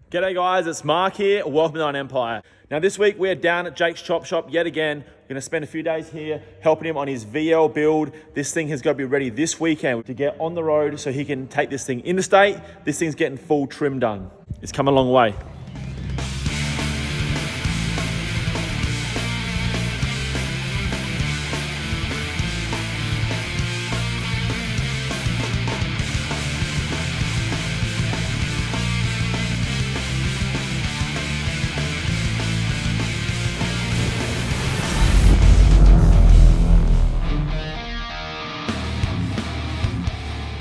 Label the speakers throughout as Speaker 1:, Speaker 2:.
Speaker 1: G'day guys, it's Mark here. Welcome to On Empire. Now this week we're down at Jake's Chop Shop yet again. We're gonna spend a few days here helping him on his VL build. This thing has got to be ready this weekend to get on the road so he can take this thing interstate. This thing's getting full trim done. It's come a long way.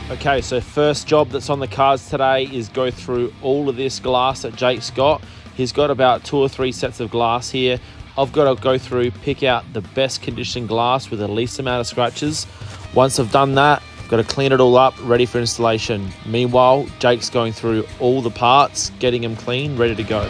Speaker 1: Okay, so first job that's on the cards today is go through all of this glass that Jake's got. He's got about 2 or 3 sets of glass here. I've got to go through, pick out the best conditioned glass with the least amount of scratches. Once I've done that, I've got to clean it all up, ready for installation. Meanwhile, Jake's going through all the parts, getting them clean, ready to go.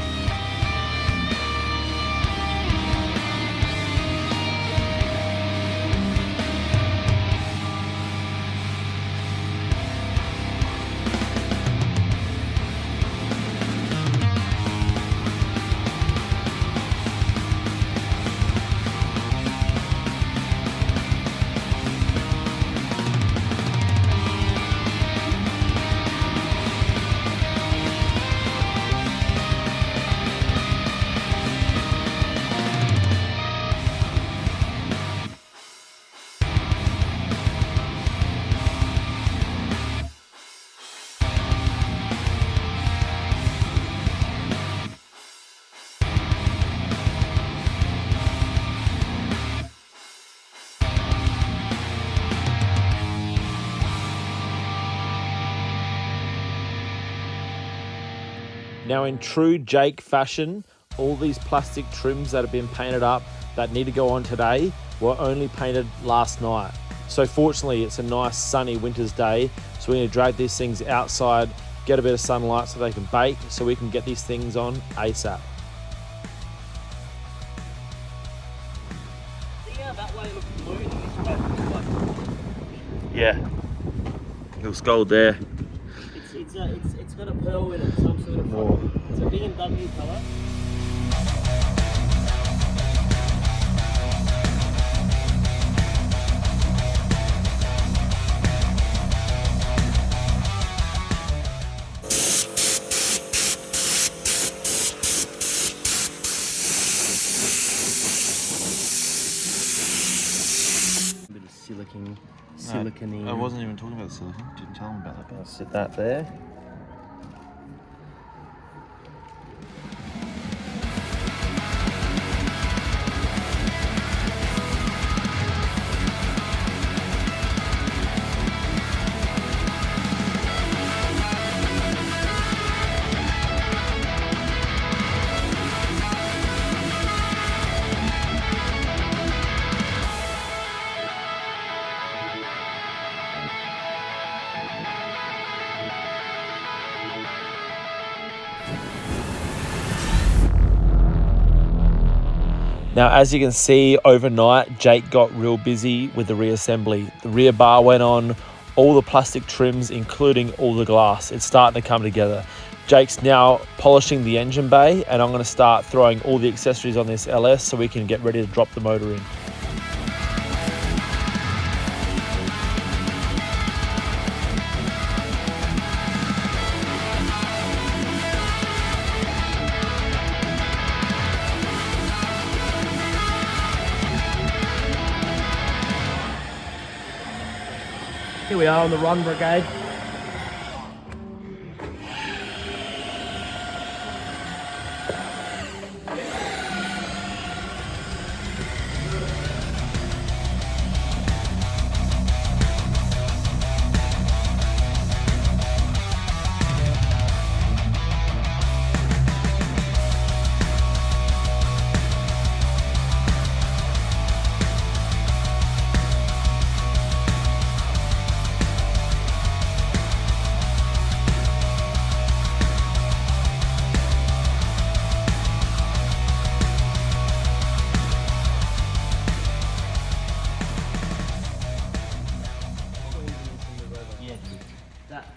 Speaker 1: Now in true Jake fashion, all these plastic trims that have been painted up that need to go on today were only painted last night. So fortunately it's a nice sunny winter's day, so we're going to drag these things outside, get a bit of sunlight so they can bake, so we can get these things on ASAP.
Speaker 2: Yeah, that way looks blue and this way looks like...
Speaker 1: Yeah, looks gold there.
Speaker 2: It's got a pearl in it, some sort of color. It's a BMW colour. A bit of silicone-y.
Speaker 1: I wasn't even talking about the silicon. Didn't tell him about that.
Speaker 2: I'll sit that there.
Speaker 1: Now, as you can see, overnight, Jake got real busy with the reassembly. The rear bar went on, all the plastic trims, including all the glass. It's starting to come together. Jake's now polishing the engine bay, and I'm gonna start throwing all the accessories on this LS so we can get ready to drop the motor in.
Speaker 2: Here we are on the run brigade.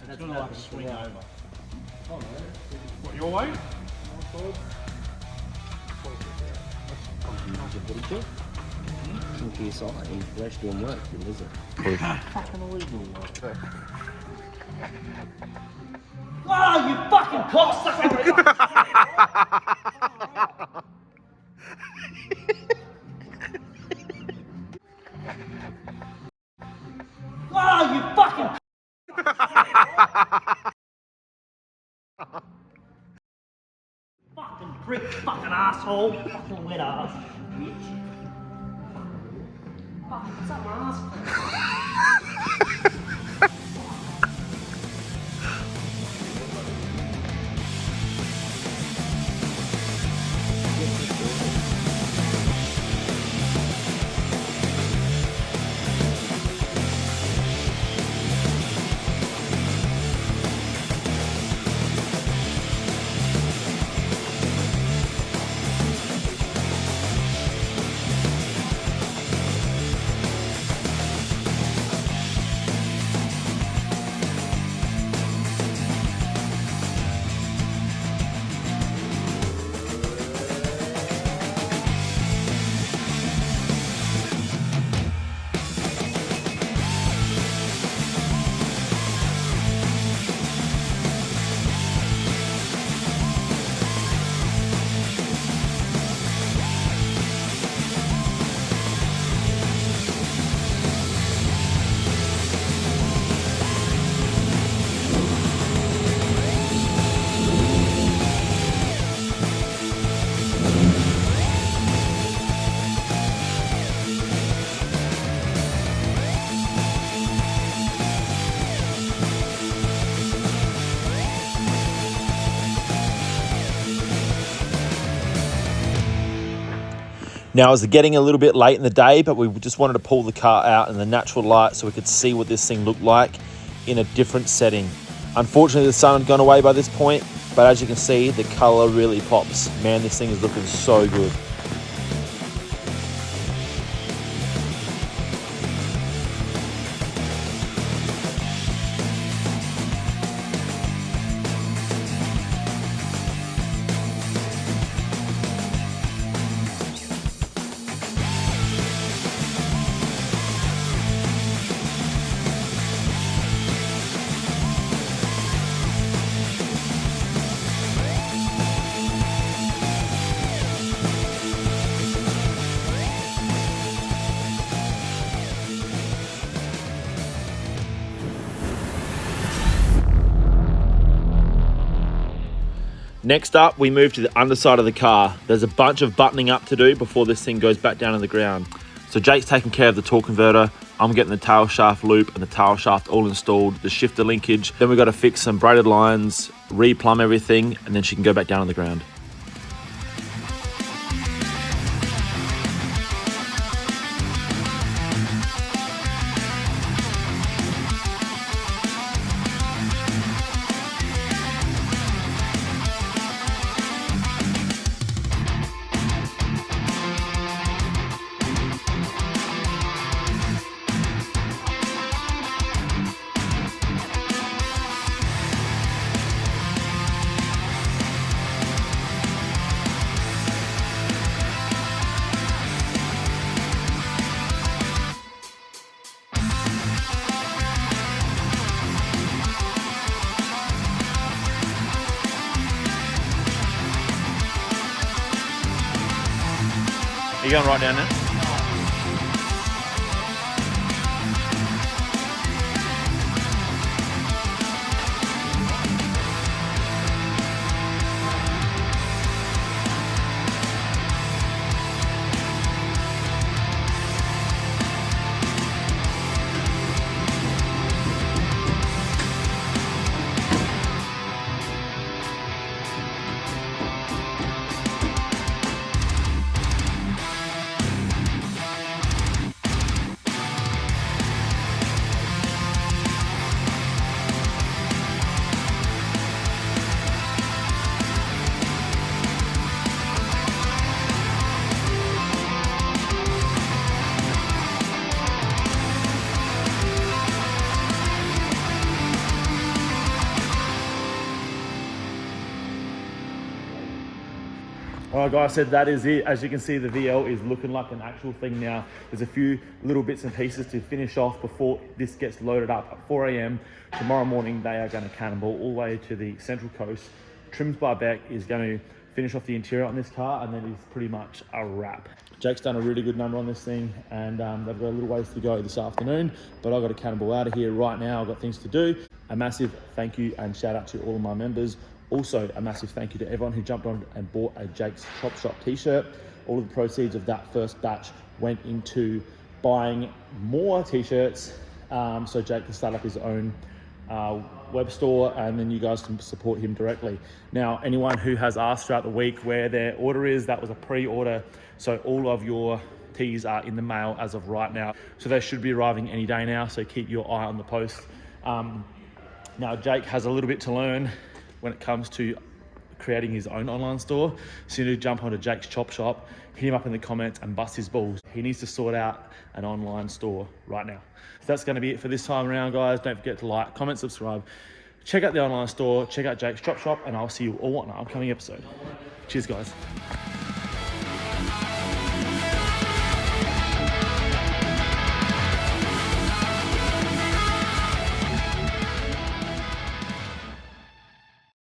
Speaker 3: That's gonna like swing over.
Speaker 1: What, your
Speaker 3: away.
Speaker 4: Chunky side in flesh doing work, is it?
Speaker 3: Fucking always doing work.
Speaker 2: Oh, you fucking cocksucker! Oh, you fucking fucking prick, fucking asshole, fucking wet ass, bitch. Fucking what's up, ass?
Speaker 1: Now, it was getting a little bit late in the day, but we just wanted to pull the car out in the natural light so we could see what this thing looked like in a different setting. Unfortunately, the sun had gone away by this point, but as you can see, the color really pops. Man, this thing is looking so good. Next up, we move to the underside of the car. There's a bunch of buttoning up to do before this thing goes back down to the ground. So Jake's taking care of the torque converter. I'm getting the tail shaft loop and the tail shaft all installed, the shifter linkage. Then we've got to fix some braided lines, replumb everything, and then she can go back down on the ground. Are you going right down there?
Speaker 5: All right, guys, I said that is it. As you can see, the VL is looking like an actual thing now. There's a few little bits and pieces to finish off before this gets loaded up at 4 a.m. Tomorrow morning, they are going to cannonball all the way to the Central Coast. Trims by Beck is going to finish off the interior on this car, and then it's pretty much a wrap. Jake's done a really good number on this thing, and they've got a little ways to go this afternoon, but I've got to cannonball out of here right now. I've got things to do. A massive thank you and shout out to all of my members. Also, a massive thank you to everyone who jumped on and bought a Jake's Chop Shop t-shirt. All of the proceeds of that first batch went into buying more t-shirts, so Jake can start up his own web store, and then you guys can support him directly. Now, anyone who has asked throughout the week where their order is, that was a pre-order, so all of your tees are in the mail as of right now, so they should be arriving any day now, so keep your eye on the post. Now, Jake has a little bit to learn when it comes to creating his own online store. So you need to jump onto Jake's Chop Shop, hit him up in the comments and bust his balls. He needs to sort out an online store right now. So that's going to be it for this time around, guys. Don't forget to like, comment, subscribe. Check out the online store, check out Jake's Chop Shop, and I'll see you all on an upcoming episode. Cheers, guys.